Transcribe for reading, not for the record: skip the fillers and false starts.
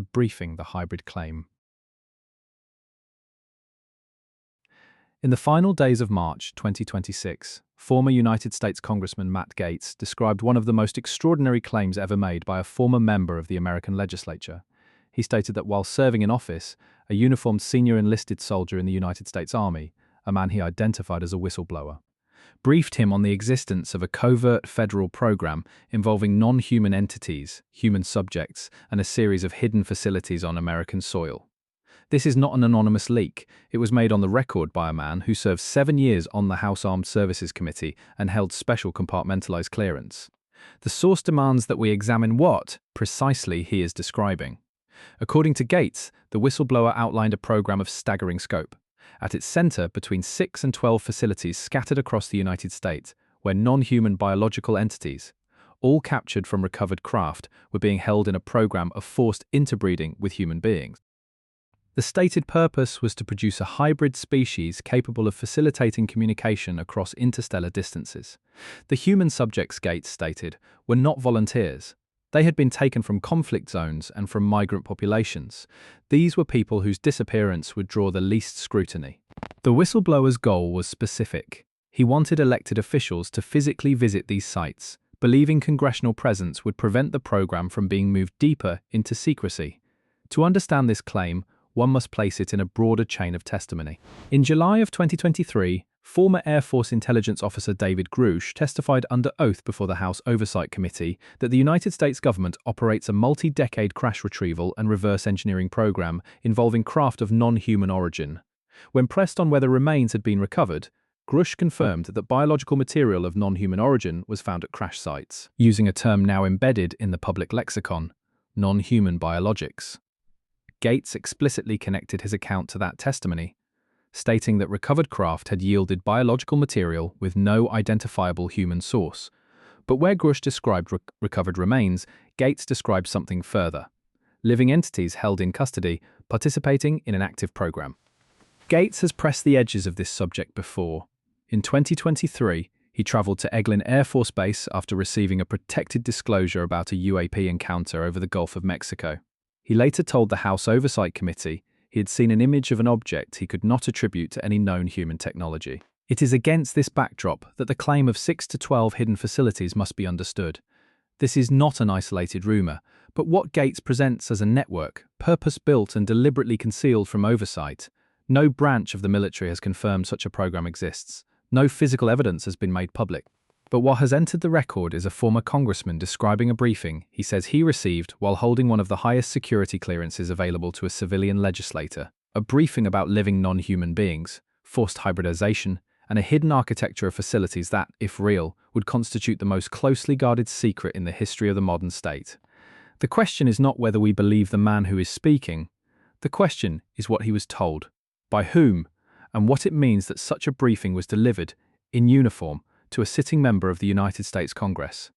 debriefing the hybrid claim. In the final days of March 2026, former United States Congressman Matt Gaetz described one of the most extraordinary claims ever made by a former member of the American legislature. He stated that while serving in office, a uniformed senior enlisted soldier in the United States Army, a man he identified as a whistleblower, briefed him on the existence of a covert federal program involving non-human entities, human subjects, and a series of hidden facilities on American soil. This is not an anonymous leak. It was made on the record by a man who served 7 years on the House Armed Services Committee and held special compartmentalized clearance. The source demands that we examine what, precisely, he is describing. According to Gaetz, the whistleblower outlined a program of staggering scope. At its center, between 6 and 12 facilities scattered across the United States, where non-human biological entities, all captured from recovered craft, were being held in a program of forced interbreeding with human beings. The stated purpose was to produce a hybrid species capable of facilitating communication across interstellar distances. The human subjects, Gaetz stated, were not volunteers. They had been taken from conflict zones and from migrant populations. These were people whose disappearance would draw the least scrutiny. The whistleblower's goal was specific. He wanted elected officials to physically visit these sites, believing congressional presence would prevent the program from being moved deeper into secrecy. To understand this claim, one must place it in a broader chain of testimony. In July of 2023, former Air Force intelligence officer David Grush testified under oath before the House Oversight Committee that the United States government operates a multi-decade crash retrieval and reverse engineering program involving craft of non-human origin. When pressed on whether remains had been recovered, Grush confirmed that biological material of non-human origin was found at crash sites, using a term now embedded in the public lexicon: non-human biologics. Gaetz explicitly connected his account to that testimony, stating that recovered craft had yielded biological material with no identifiable human source. But where Grush described recovered remains, Gaetz described something further: living entities held in custody, participating in an active program. Gaetz has pressed the edges of this subject before. In 2023, he traveled to Eglin Air Force Base after receiving a protected disclosure about a UAP encounter over the Gulf of Mexico. He later told the House Oversight Committee he had seen an image of an object he could not attribute to any known human technology. It is against this backdrop that the claim of 6 to 12 hidden facilities must be understood. This is not an isolated rumor, but what Gaetz presents as a network, purpose-built and deliberately concealed from oversight. No branch of the military has confirmed such a program exists. No physical evidence has been made public. But what has entered the record is a former congressman describing a briefing he says he received while holding one of the highest security clearances available to a civilian legislator. A briefing about living non-human beings, forced hybridization, and a hidden architecture of facilities that, if real, would constitute the most closely guarded secret in the history of the modern state. The question is not whether we believe the man who is speaking. The question is what he was told, by whom, and what it means that such a briefing was delivered, in uniform, to a sitting member of the United States Congress.